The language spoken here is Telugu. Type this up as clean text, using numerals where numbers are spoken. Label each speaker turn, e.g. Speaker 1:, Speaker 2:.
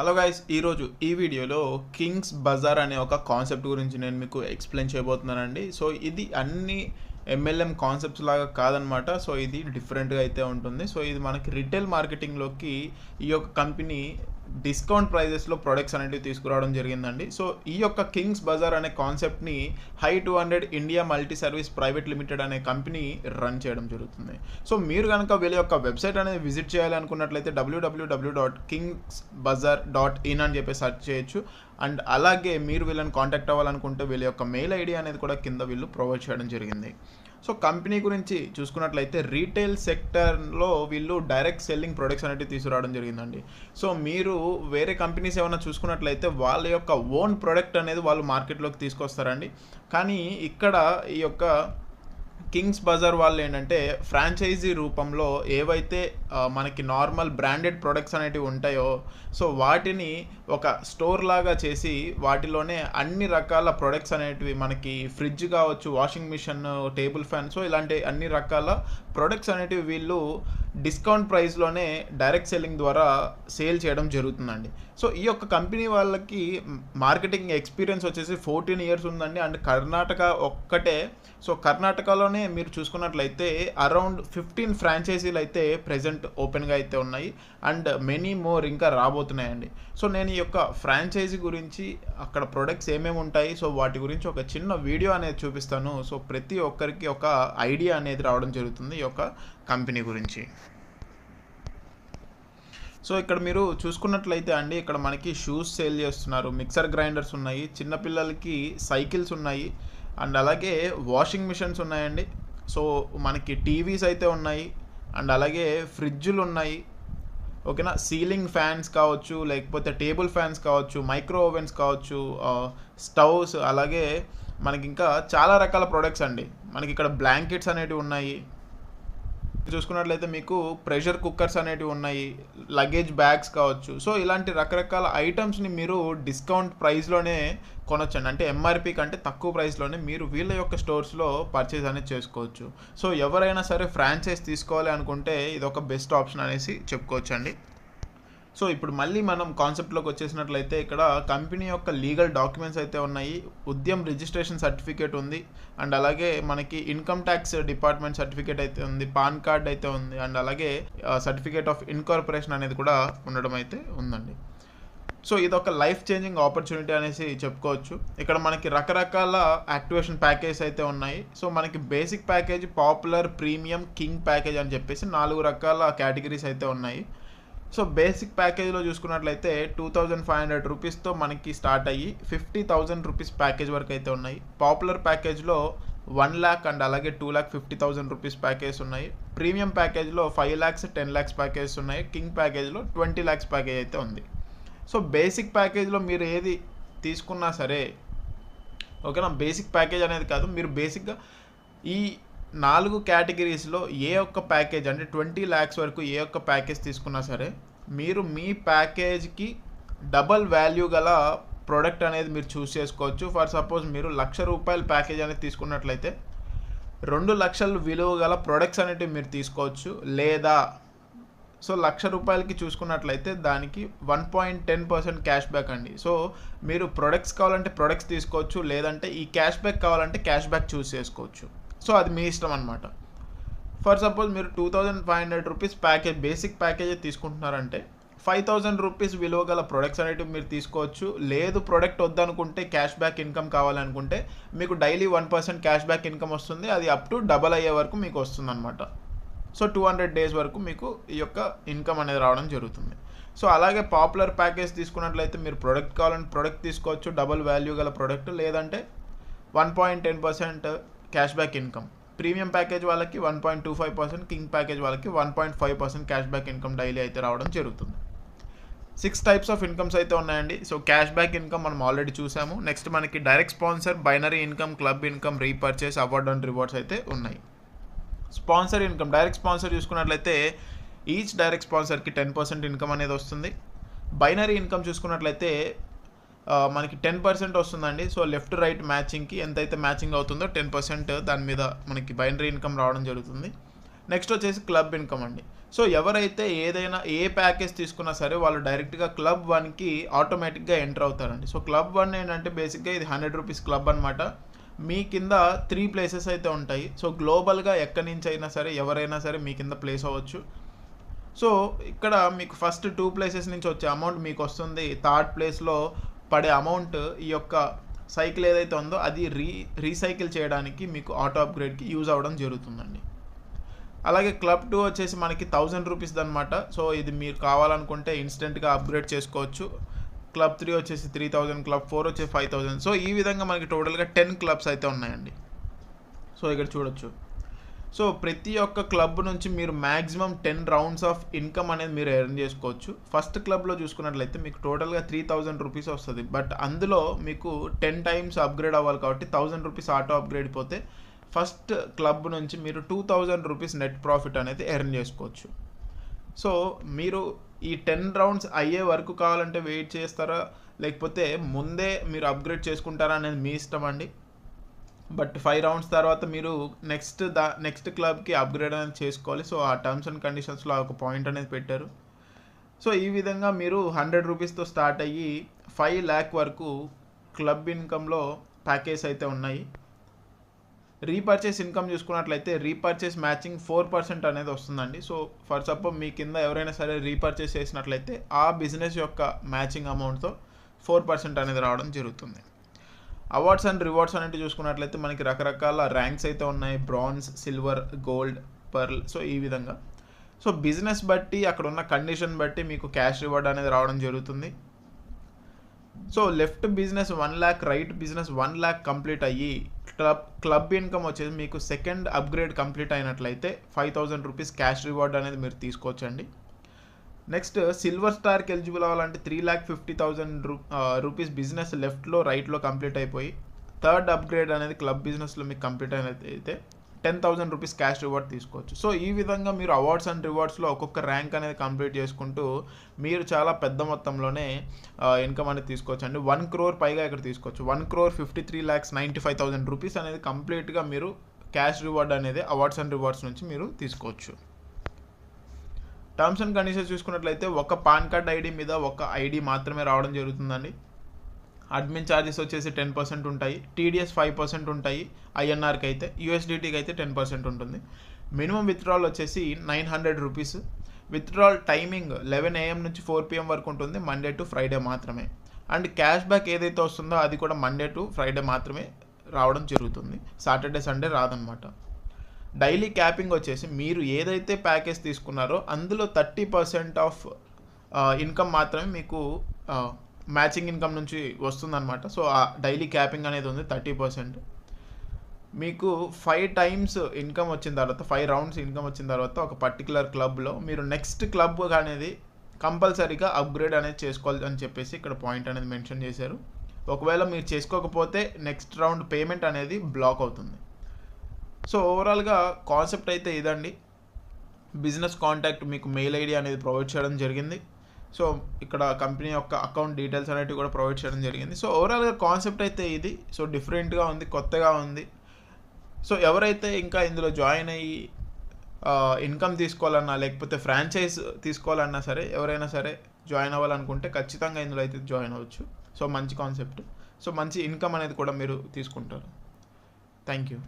Speaker 1: హలో గైస్, ఈరోజు ఈ వీడియోలో కింగ్స్ బజార్ అనే ఒక కాన్సెప్ట్ గురించి నేను మీకు ఎక్స్ప్లెయిన్ చేయబోతున్నానండి. సో ఇది అన్ని ఎంఎల్ఎం కాన్సెప్ట్స్ లాగా కాదనమాట. సో ఇది డిఫరెంట్గా అయితే ఉంటుంది. సో ఇది మనకి రిటైల్ మార్కెటింగ్లోకి ఈ యొక్క కంపెనీ డిస్కౌంట్ ప్రైజెస్లో ప్రొడక్ట్స్ అనేవి తీసుకురావడం జరిగిందండి. సో ఈ యొక్క కింగ్స్ బజార్ అనే కాన్సెప్ట్ని Hi200 India multi service private limited అనే కంపెనీ రన్ చేయడం జరుగుతుంది. సో మీరు కనుక వీళ్ళ యొక్క వెబ్సైట్ అనేది విజిట్ చేయాలనుకున్నట్లయితే www.kingsbazaar.in అని చెప్పి సెర్చ్ చేయొచ్చు. అండ్ అలాగే మీరు వీళ్ళని కాంటాక్ట్ అవ్వాలనుకుంటే వీళ్ళ యొక్క మెయిల్ ఐడి అనేది కూడా కింద వీళ్ళు ప్రొవైడ్ చేయడం జరిగింది. సో కంపెనీ గురించి చూసుకున్నట్లయితే రీటైల్ సెక్టర్లో వీళ్ళు డైరెక్ట్ సెల్లింగ్ ప్రొడక్ట్స్ అనేవి తీసుకురావడం జరిగిందండి. సో మీరు వేరే కంపెనీస్ ఏమైనా చూసుకున్నట్లయితే వాళ్ళ యొక్క ఓన్ ప్రొడక్ట్ అనేది వాళ్ళు మార్కెట్లోకి తీసుకొస్తారండి. కానీ ఇక్కడ ఈ యొక్క కింగ్స్ బజార్ వాళ్ళు ఏంటంటే ఫ్రాంచైజీ రూపంలో ఏవైతే మనకి నార్మల్ బ్రాండెడ్ ప్రొడక్ట్స్ అనేటివి ఉంటాయో సో వాటిని ఒక స్టోర్ లాగా చేసి వాటిలోనే అన్ని రకాల ప్రొడక్ట్స్ అనేటివి మనకి ఫ్రిడ్జ్ కావచ్చు, washing machine, table fan, so ఇలాంటి అన్ని రకాల ప్రొడక్ట్స్ అనేటివి వీళ్ళు డిస్కౌంట్ ప్రైస్లోనే డైరెక్ట్ సెల్లింగ్ ద్వారా సేల్ చేయడం జరుగుతుందండి. సో ఈ యొక్క కంపెనీ వాళ్ళకి మార్కెటింగ్ ఎక్స్పీరియన్స్ వచ్చేసి 14 years ఉందండి. అండ్ కర్ణాటక ఒక్కటే. సో కర్ణాటకలోనే మీరు చూసుకున్నట్లయితే అరౌండ్ 15 ఫ్రాంచైజీలు అయితే ప్రెజెంట్ ఓపెన్గా అయితే ఉన్నాయి. అండ్ మెనీ మోర్ ఇంకా రాబోతున్నాయండి. సో నేను ఈ యొక్క ఫ్రాంచైజీ గురించి, అక్కడ ప్రొడక్ట్స్ ఏమేమి ఉంటాయి, సో వాటి గురించి ఒక చిన్న వీడియో అనేది చూపిస్తాను. సో ప్రతి ఒక్కరికి ఒక ఐడియా అనేది రావడం జరుగుతుంది ఈ యొక్క కంపెనీ గురించి. సో ఇక్కడ మీరు చూసుకున్నట్లయితే అండి, ఇక్కడ మనకి షూస్ సేల్ చేస్తున్నారు, మిక్సర్ గ్రైండర్స్ ఉన్నాయి, చిన్నపిల్లలకి సైకిల్స్ ఉన్నాయి, అండ్ అలాగే వాషింగ్ మిషన్స్ ఉన్నాయండి. సో మనకి టీవీస్ అయితే ఉన్నాయి, అండ్ అలాగే ఫ్రిడ్జులు ఉన్నాయి, ఓకేనా. సీలింగ్ ఫ్యాన్స్ కావచ్చు, లేకపోతే టేబుల్ ఫ్యాన్స్ కావచ్చు, మైక్రో ఓవెన్స్ కావచ్చు, స్టవ్స్, అలాగే మనకి ఇంకా చాలా రకాల ప్రొడక్ట్స్ అండి. మనకి ఇక్కడ బ్లాంకెట్స్ అనేటివి ఉన్నాయి. చూసుకున్నట్లయితే మీకు ప్రెషర్ కుక్కర్స్ అనేటివి ఉన్నాయి, లగేజ్ బ్యాగ్స్ కావచ్చు. సో ఇలాంటి రకరకాల ఐటమ్స్ని మీరు డిస్కౌంట్ ప్రైస్లోనే కొనొచ్చండి. అంటే ఎంఆర్పి కంటే తక్కువ ప్రైస్లోనే మీరు వీళ్ళ యొక్క స్టోర్స్లో పర్చేస్ అనేది చేసుకోవచ్చు. సో ఎవరైనా సరే ఫ్రాంచైజ్ తీసుకోవాలి అనుకుంటే ఇది ఒక బెస్ట్ ఆప్షన్ అనేసి చెప్పుకోవచ్చండి. సో ఇప్పుడు మళ్ళీ మనం కాన్సెప్ట్లోకి వచ్చేసినట్లయితే ఇక్కడ కంపెనీ యొక్క లీగల్ డాక్యుమెంట్స్ అయితే ఉన్నాయి, ఉద్యమ్ రిజిస్ట్రేషన్ సర్టిఫికేట్ ఉంది, అండ్ అలాగే మనకి ఇన్కమ్ ట్యాక్స్ డిపార్ట్మెంట్ సర్టిఫికేట్ అయితే ఉంది, పాన్ కార్డ్ అయితే ఉంది, అండ్ అలాగే సర్టిఫికేట్ ఆఫ్ ఇన్కార్పొరేషన్ అనేది కూడా ఉండడం అయితే ఉందండి. సో ఇది ఒక లైఫ్ చేంజింగ్ ఆపర్చునిటీ అనేసి చెప్పుకోవచ్చు. ఇక్కడ మనకి రకరకాల యాక్టివేషన్ ప్యాకేజ్ అయితే ఉన్నాయి. సో మనకి basic package, popular, premium, king package అని చెప్పేసి 4 రకాల కేటగిరీస్ అయితే ఉన్నాయి. సో బేసిక్ ప్యాకేజ్లో చూసుకున్నట్లయితే 2500 రూపీస్తో మనకి స్టార్ట్ అయ్యి 50,000 రూపీస్ ప్యాకేజ్ వరకు అయితే ఉన్నాయి. పాపులర్ ప్యాకేజ్లో 1 lakh అండ్ అలాగే 2,50,000 రూపీస్ ప్యాకేజ్ ఉన్నాయి. ప్రీమియం ప్యాకేజ్లో 5 lakhs, 10 lakhs ప్యాకేజ్ ఉన్నాయి. కింగ్ ప్యాకేజ్లో 20 lakhs ప్యాకేజ్ అయితే ఉంది. సో బేసిక్ ప్యాకేజ్లో మీరు ఏది తీసుకున్నా సరే, ఓకేనా, బేసిక్ ప్యాకేజ్ అనేది కాదు, మీరు బేసిక్గా ఈ 4 కేటగిరీస్లో ఏ ఒక్క ప్యాకేజ్ అంటే 20 lakhs వరకు ఏ ఒక్క ప్యాకేజ్ తీసుకున్నా సరే మీరు మీ ప్యాకేజ్కి డబల్ వాల్యూ గల ప్రోడక్ట్ అనేది మీరు చూస్ చేసుకోవచ్చు. ఫర్ సపోజ్ మీరు ₹1,00,000 ప్యాకేజ్ అనేది తీసుకున్నట్లయితే 2 లక్షలు విలువ గల ప్రొడక్ట్స్ అనేటివి మీరు తీసుకోవచ్చు. లేదా సో ₹1,00,000కి చూసుకున్నట్లయితే దానికి 1.10% క్యాష్ బ్యాక్ అండి. సో మీరు ప్రొడక్ట్స్ కావాలంటే ప్రొడక్ట్స్ తీసుకోవచ్చు, లేదంటే ఈ క్యాష్ బ్యాక్ కావాలంటే క్యాష్ బ్యాక్ చూస్ చేసుకోవచ్చు. సో అది మీ ఇష్టం అనమాట. ఫర్ సపోజ్ మీరు 2,500 రూపీస్ ప్యాకేజ్, బేసిక్ ప్యాకేజ్ తీసుకుంటున్నారంటే 5,000 రూపీస్ విలువ గల ప్రొడక్ట్స్ అనేటివి మీరు తీసుకోవచ్చు. లేదు ప్రొడక్ట్ వద్దనుకుంటే క్యాష్ బ్యాక్ ఇన్కమ్ కావాలనుకుంటే మీకు డైలీ 1% క్యాష్ బ్యాక్ ఇన్కమ్ వస్తుంది. అది అప్ టు డబల్ అయ్యే వరకు మీకు వస్తుంది అనమాట. సో 200 days వరకు మీకు ఈ యొక్క ఇన్కమ్ అనేది రావడం జరుగుతుంది. సో అలాగే పాపులర్ ప్యాకేజ్ తీసుకున్నట్లయితే మీరు ప్రొడక్ట్ కావాలంటే ప్రొడక్ట్ తీసుకోవచ్చు, డబల్ వాల్యూ గల ప్రొడక్ట్, లేదంటే 1.10% cash back income. Premium package వాళ్ళకి 1.25%, కింగ్ ప్యాకేజ్ వాళ్ళకి 1.5% క్యాష్ బ్యాక్ ఇన్కమ్ డైలీ అయితే రావడం జరుగుతుంది. 6 types ఆఫ్ ఇన్కమ్స్ అయితే ఉన్నాయండి. సో క్యాష్ బ్యాక్ ఇన్కమ్ మనం ఆల్రెడీ చూసాము. నెక్స్ట్ మనకి direct sponsor, binary income, club income, repurchase, award and rewards అయితే ఉన్నాయి. స్పాన్సర్ ఇన్కమ్, డైరెక్ట్ స్పాన్సర్ చూసుకున్నట్లయితే ఈచ్ డైరెక్ట్ స్పాన్సర్కి 10% ఇన్కమ్ అనేది వస్తుంది. బైనరీ ఇన్కమ్ చూసుకున్నట్లయితే మనకి 10% వస్తుందండి. సో లెఫ్ట్ రైట్ మ్యాచింగ్కి ఎంతైతే మ్యాచింగ్ అవుతుందో 10% దాని మీద మనకి బైనరీ ఇన్కమ్ రావడం జరుగుతుంది. నెక్స్ట్ వచ్చేసి క్లబ్ ఇన్కమ్ అండి. సో ఎవరైతే ఏదైనా ఏ ప్యాకేజ్ తీసుకున్నా సరే వాళ్ళు డైరెక్ట్గా క్లబ్ 1కి ఆటోమేటిక్గా ఎంటర్ అవుతారండి. సో క్లబ్ 1 ఏంటంటే బేసిక్గా ఇది 100 రూపీస్ క్లబ్ అనమాట. మీ కింద 3 ప్లేసెస్ అయితే ఉంటాయి. సో గ్లోబల్గా ఎక్కడి నుంచి అయినా సరే ఎవరైనా సరే మీ కింద ప్లేస్ అవ్వచ్చు. సో ఇక్కడ మీకు ఫస్ట్ 2 ప్లేసెస్ నుంచి వచ్చే అమౌంట్ మీకు వస్తుంది. థర్డ్ ప్లేస్లో పడే అమౌంట్ ఈ యొక్క సైకిల్ ఏదైతే ఉందో అది రీసైకిల్ చేయడానికి మీకు ఆటో అప్గ్రేడ్కి యూజ్ అవ్వడం జరుగుతుందండి. అలాగే క్లబ్ 2 వచ్చేసి మనకి 1000 రూపీస్ అనమాట. సో ఇది మీరు కావాలనుకుంటే ఇన్స్టెంట్గా అప్గ్రేడ్ చేసుకోవచ్చు. క్లబ్ 3 వచ్చేసి 3000, క్లబ్ 4 వచ్చేసి 5000. సో ఈ విధంగా మనకి టోటల్గా 10 క్లబ్స్ అయితే ఉన్నాయండి. సో ఇక్కడ చూడొచ్చు. సో ప్రతి ఒక్క క్లబ్ నుంచి మీరు మ్యాక్సిమం 10 రౌండ్స్ ఆఫ్ ఇన్కమ్ అనేది మీరు ఎర్న్ చేసుకోవచ్చు. ఫస్ట్ క్లబ్లో చూసుకున్నట్లయితే మీకు టోటల్గా 3000 రూపీస్ వస్తుంది. బట్ అందులో మీకు 10 టైమ్స్ అప్గ్రేడ్ అవ్వాలి కాబట్టి 1000 రూపీస్ ఆటో అప్గ్రేడ్ పోతే ఫస్ట్ క్లబ్ నుంచి మీరు 2000 రూపీస్ నెట్ ప్రాఫిట్ అనేది ఎర్న్ చేసుకోవచ్చు. సో మీరు ఈ 10 రౌండ్స్ అయ్యే వరకు కావాలంటే వెయిట్ చేస్తారా, లేకపోతే ముందే మీరు అప్గ్రేడ్ చేసుకుంటారా అనేది మీ ఇష్టం అండి. బట్ 5 రౌండ్స్ తర్వాత మీరు నెక్స్ట్ క్లబ్కి అప్గ్రేడ్ అనేది చేసుకోవాలి. సో ఆ టర్మ్స్ అండ్ కండిషన్స్లో ఒక పాయింట్ అనేది పెట్టారు. సో ఈ విధంగా మీరు 100 రూపీస్తో స్టార్ట్ అయ్యి 5 lakh వరకు క్లబ్ ఇన్కంలో ప్యాకేజ్ అయితే ఉన్నాయి. రీపర్చేస్ ఇన్కమ్ చూసుకున్నట్లయితే రీపర్చేస్ మ్యాచింగ్ 4% అనేది వస్తుందండి. సో ఫర్ సపోజ్ మీ కింద ఎవరైనా సరే రీపర్చేస్ చేసినట్లయితే ఆ బిజినెస్ యొక్క మ్యాచింగ్ అమౌంట్తో 4% అనేది రావడం జరుగుతుంది. అవార్డ్స్ అండ్ రివార్డ్స్ అనేవి చూసుకున్నట్లయితే మనకి రకరకాల ర్యాంక్స్ అయితే ఉన్నాయి. Bronze, silver, gold, pearl. So ఈ విధంగా సో బిజినెస్ బట్టి అక్కడ ఉన్న కండిషన్ బట్టి మీకు క్యాష్ రివార్డ్ అనేది రావడం జరుగుతుంది. So left business 1 lakh, right business 1 lakh complete అయ్యి క్లబ్ ఇన్కమ్ వచ్చేసి మీకు సెకండ్ అప్గ్రేడ్ కంప్లీట్ అయినట్లయితే 5000 రూపీస్ క్యాష్ రివార్డ్ అనేది మీరు తీసుకోవచ్చండి. నెక్స్ట్ సిల్వర్ స్టార్కి ఎలిజిబుల్ అవ్వాలంటే 3,50,000 రూపీస్ బిజినెస్ లెఫ్ట్లో రైట్లో కంప్లీట్ అయిపోయి థర్డ్ అప్గ్రేడ్ అనేది క్లబ్ బిజినెస్లో మీకు కంప్లీట్ అయినట్లయితే 10,000 రూపీస్ క్యాష్ రివార్డ్ తీసుకోవచ్చు. సో ఈ విధంగా మీరు అవార్డ్స్ అండ్ రివార్డ్స్లో ఒక్కొక్క ర్యాంక్ అనేది కంప్లీట్ చేసుకుంటూ మీరు చాలా పెద్ద మొత్తంలోనే ఇన్కమ్ అనేది తీసుకోవచ్చు అండి. 1 crore పైగా ఇక్కడ తీసుకోవచ్చు. 1,53,95,000 రూపీస్ అనేది కంప్లీట్గా మీరు క్యాష్ రివార్డ్ అనేది అవార్డ్స్ అండ్ రివార్డ్స్ నుంచి మీరు తీసుకోవచ్చు. టర్మ్స్ అండ్ కండిషన్స్ చూసుకున్నట్లయితే ఒక పాన్ కార్డ్ ఐడి మీద ఒక ఐడి మాత్రమే రావడం జరుగుతుందండి. అడ్మిన్ ఛార్జెస్ వచ్చేసి 10% ఉంటాయి. టీడీఎస్ 5% ఉంటాయి. ఐఎన్ఆర్కి అయితే, యూఎస్డిటీకి అయితే 10% ఉంటుంది. మినిమం విత్డ్రాల్ వచ్చేసి 900 రూపీస్. విత్డ్రాల్ టైమింగ్ 11 AM నుంచి 4 PM వరకు ఉంటుంది. మండే టు ఫ్రైడే మాత్రమే. అండ్ క్యాష్ బ్యాక్ ఏదైతే వస్తుందో అది కూడా మండే టు ఫ్రైడే మాత్రమే రావడం జరుగుతుంది. సాటర్డే సండే రాదనమాట. డైలీ క్యాపింగ్ వచ్చేసి మీరు ఏదైతే ప్యాకేజ్ తీసుకున్నారో అందులో 30% ఆఫ్ ఇన్కమ్ మాత్రమే మీకు మ్యాచింగ్ ఇన్కమ్ నుంచి వస్తుందన్నమాట. సో ఆ డైలీ క్యాపింగ్ అనేది ఉంది 30%. మీకు 5 టైమ్స్ ఇన్కమ్ వచ్చిన తర్వాత 5 రౌండ్స్ ఇన్కమ్ వచ్చిన తర్వాత ఒక పర్టికులర్ క్లబ్లో మీరు నెక్స్ట్ క్లబ్ అనేది కంపల్సరీగా అప్గ్రేడ్ అనేది చేసుకోవాలి అని చెప్పేసి ఇక్కడ పాయింట్ అనేది మెన్షన్ చేశారు. ఒకవేళ మీరు చేసుకోకపోతే నెక్స్ట్ రౌండ్ పేమెంట్ అనేది బ్లాక్ అవుతుంది. సో ఓవరాల్గా కాన్సెప్ట్ అయితే ఇదండి. బిజినెస్ కాంటాక్ట్ మీకు మెయిల్ ఐడి అనేది ప్రొవైడ్ చేయడం జరిగింది. సో ఇక్కడ కంపెనీ యొక్క అకౌంట్ డీటెయిల్స్ అనేవి కూడా ప్రొవైడ్ చేయడం జరిగింది. సో ఓవరాల్గా కాన్సెప్ట్ అయితే ఇది. సో డిఫరెంట్గా ఉంది, కొత్తగా ఉంది. సో ఎవరైతే ఇంకా ఇందులో జాయిన్ అయ్యి ఇన్కమ్ తీసుకోవాలన్నా లేకపోతే ఫ్రాంచైజ్ తీసుకోవాలన్నా సరే ఎవరైనా సరే జాయిన్ అవ్వాలనుకుంటే ఖచ్చితంగా ఇందులో అయితే జాయిన్ అవ్వచ్చు. సో మంచి కాన్సెప్ట్. సో మంచి ఇన్కమ్ అనేది కూడా మీరు తీసుకుంటారు. Thank you.